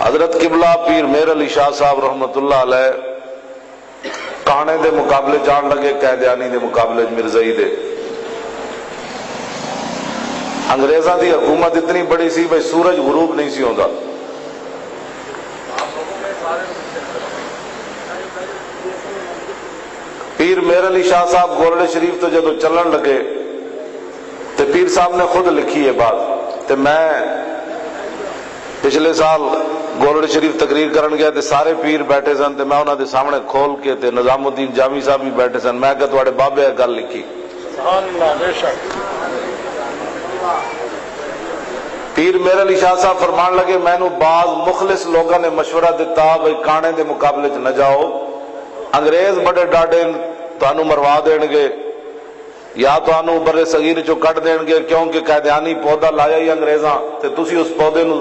حضرت قبلہ پیر مہر علی شاہ صاحب رحمت اللہ علیہ کانے دے مقابلے جان لگے قیدیانی دے مقابلے مرزائی دے. انگریزاں دی حکومت اتنی بڑی سی بھائی سورج غروب نہیں سی ہوندا. پیر مہر علی شاہ صاحب گولڑے شریف تو جدو چلن لگے تو پیر صاحب نے خود لکھی ہے بات. تو میں پچھلے سال گولڑے شریف تقریر کرن گیا تو سارے پیر بیٹھے سن تو میں انہوں نے سامنے کھول کے تے نظام الدین جامی صاحب بھی بیٹھے سن. میں کہ تواڈے بابے گل لکھی. پیر مہر علی شاہ صاحب فرمان لگے مینوں بعض مخلص لوگوں نے مشورہ دیتا بھائی کانے دے مقابلے چ نہ جاؤ, انگریز بڑے ڈاڈے تانوں مروا دین گے یا تانوں برے صغیر چو کٹ دین گے کیونکہ قیدیانی پودا لایا ہی انگریزاں تے تسی اس پودے نو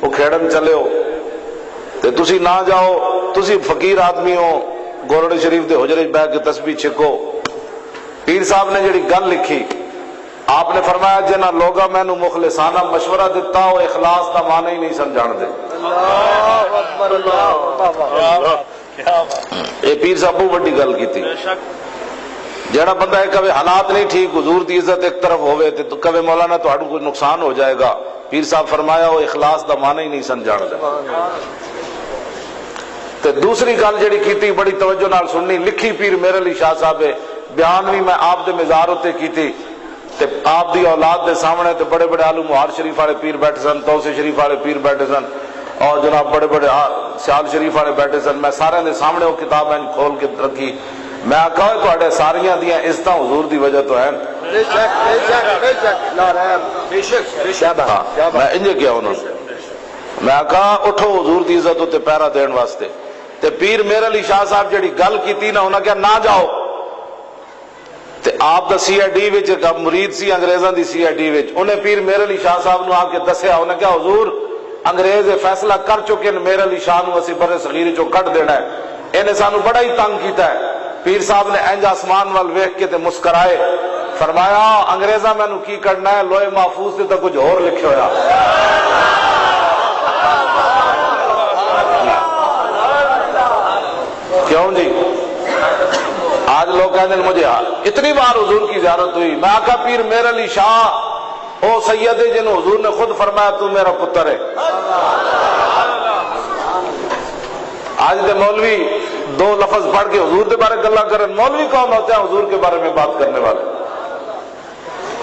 اکھیڑن چلے ہو تے تسی نہ جاؤ. تسی فقیر آدمی ہو, گولڑے شریف دے حجرے بیٹھ کے تسبیح چھکو. پیر صاحب نے جڑی گل لکھی آپ نے فرمایا جنہ لوگا میں نو مخلصانہ مشورہ دیتا ہو اخلاص دا معنی ہی نہیں سمجھان دے. اے پیر صاحب بہت بڑی گل کی تھی. جڑا بندہ ہے کبھی حالات نہیں ٹھیک حضور دی عزت ایک طرف ہوئے تو کبھی مولانا تو کوئی نقصان ہو جائے گا. پیر صاحب فرمایا وہ اخلاص دا معنی ہی نہیں سمجھان دے. تے دوسری گل جڑی کیتی بڑی توجہ نال سننی, لکھی پیر مہر علی شاہ صاحب بیان بھی میں آپ دے مزار اتے کیتی تے آپ دی اولاد دے سامنے تے بڑے بڑے عالم مہار شریف والے پیر بیٹھے سن, توسے شریف والے پیر بیٹھے سن اور جناب بڑے بڑے سیال شریف والے بیٹھے سن. میں سارے دے سامنے وہ کتاب میں کھول کے رکھی. میں آکھا ہے تواڈے ساریاں دیاں عزتاں حضور دی وجہ تو ہیں. میں انجے کیا انہوں نے میں آکھا اٹھو حضور دی عزت تے پیرا دین واسطے. تے پیر مہر علی شاہ صاحب جڑی گل کیتی نا انہاں کیا نہ جاؤ. تے آپ دا سی آئی ڈی وچ مرید سی انگریزاں دی سی آئی ڈی وچ انہیں پیر مہر علی شاہ صاحب نو آ کے دسیا. انہیں کیا حضور انگریز فیصلہ کر چکے ہیں مہر علی شاہ نو اسی برے صغیر چو کٹ دینا ہے, انہیں سانو بڑا ہی تنگ کیتا ہے. پیر صاحب نے انج آسمان وال ویکھ کے تے مسکرائے, فرمایا انگریزاں میں نو کی کرنا ہے, لوہے محفوظ تے تو کچھ اور لکھے ہویا. کیوں جی آج لوگ کہتے ہیں مجھے اتنی بار حضور کی زیارت ہوئی. میں آقا پیر مہر علی شاہ او سید ہے جنہوں حضور نے خود فرمایا تو میرا پتر ہے. آج دے مولوی دو لفظ پڑھ کے حضور کے بارے گلا کریں. مولوی کون ہوتے ہیں حضور کے بارے میں بات کرنے والے؟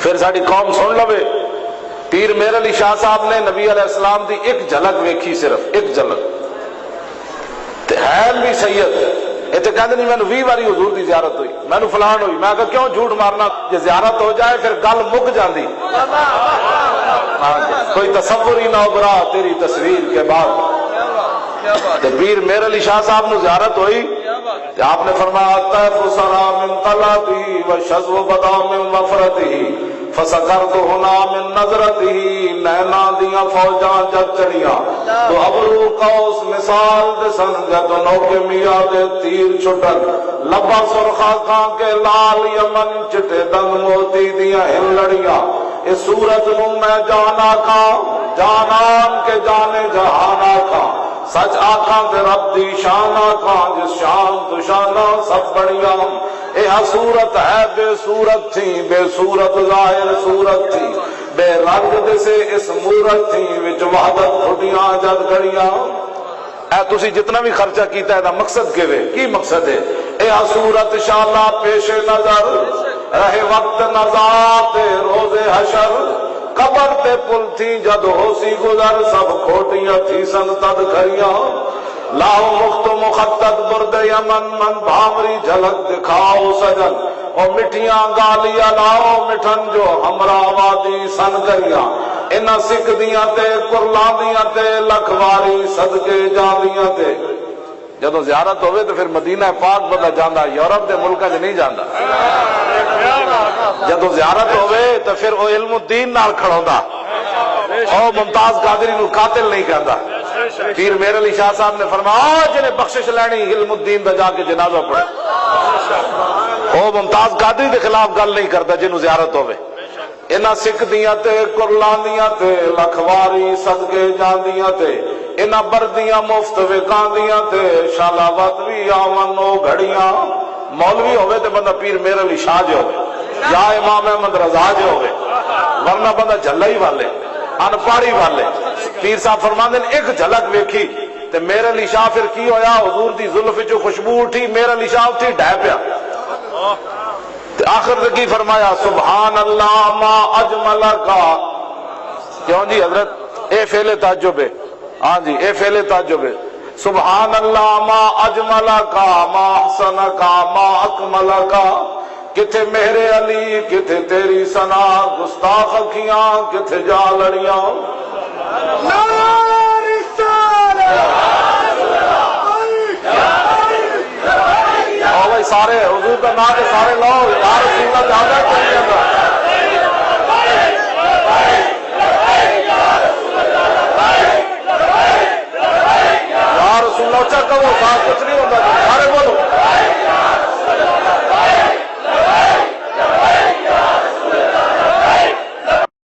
پھر ساری قوم سن لوے. پیر مہر علی شاہ صاحب نے نبی علیہ السلام دی ایک جھلک ویکھی, صرف ایک جھلک. ہے بھی سید اتنے کہتے نہیں مینو 20 باری حضور دی زیارت ہوئی, مینو فلان ہوئی. میں کہا کیوں جھوٹ مارنا, جی زیارت ہو جائے پھر گل مک جاندی. کوئی تصور ہی نہ ہو برا تیری تصویر کے بعد. پیر مہر علی شاہ صاحب نو زیارت ہوئی تو آپ نے فرمایا طیف سرا من طلبی و شذو بدا من وفرتی فسکرت ہونا من نظرتی. نینا دیاں فوجاں جب چڑیاں تو ابرو قوس مثال دے سن جد نوکے میاں دے تیر چھٹن. لبا سرخا کھان کے لال یمن چٹے دنگ موتی دیاں ہن لڑیاں. اس صورت نو میں جانا کھا جانان کے جانے جہانا کھا. سچ آکھاں تے رب دی شان آکھاں جس شان تو شانہ سب بڑیاں. اے صورت ہے بے صورت تھی, بے صورت ظاہر صورت تھی, بے رنگ دے سے اس مورت تھی وچ وحدت کھٹیاں جد گھڑیاں. اے تسی جتنا بھی خرچہ کیتا ہے دا مقصد کی مقصد ہے؟ اے صورت شالا پیش نظر رہے وقت نظات روز حشر. قبر تے پل تھی جد ہو سی گزر سب کھوٹیاں تھی سن تد کھریاں. لاؤ مخت مخطط برد یمن من بھامری جھلک دکھاؤ سجن. اور مٹھیاں گالیاں لاؤ مٹھن جو ہمراہ وادی سن کریاں. انہاں سکھ دیاں تے کرلاں دیاں تے لکھواری صدقے جاندیاں تے. جدو زیارت ہوئے تو پھر مدینہ پاک بندہ جاندہ, یورپ دے ملکہ جو نہیں جاندہ. جدو زیارت ہوئے تو پھر وہ علم الدین نال کھڑوندا, او ممتاز قادری نو قاتل نہیں کہندا. پیر مہر علی شاہ صاحب نے فرمایا جنہیں بخشش لینی علم الدین دا جا کے جنازہ پڑھے. او ممتاز قادری دے خلاف گل نہیں کرتا جنہوں زیارت ہوئے. انہاں سکھ دیاں تے کرلاں دیاں تے لکھواری صدقے جاندیاں تے انہاں بردیاں مفت وکاندیاں تے شالاوت بھی آون او گھڑیاں مولوی ہوئے تے بندہ پیر میر علی شاہ جو ہوئے یا امام احمد رضا جو ہوئے ورنہ بندہ جھلائی والے ان پاڑی والے پیر صاحب فرماندے نے ایک جھلک ویکھی تے میر علی شاہ پھر کی ہویا حضور دی زلف جو خوشبو اٹھی میر علی شاہ اٹھی ڈھے پیا تے آخر کی فرمایا سبحان اللہ ما اجمل کا کیوں جی حضرت اے فعل تعجب ہے ہاں جی اے فعل تعجب ہے سبحان اللہ ما اجمل کا ما احسن کا ما اکمل کا کتھے مہر علی کتھے تیری ثنا گستاخ اکھیاں کتھے جا لڑیاں اور بھائی سارے حضور کا نام کے سارے لوگ یا رسول اللہ زیادہ چاہیے یا رسول اللہ اچھا کرو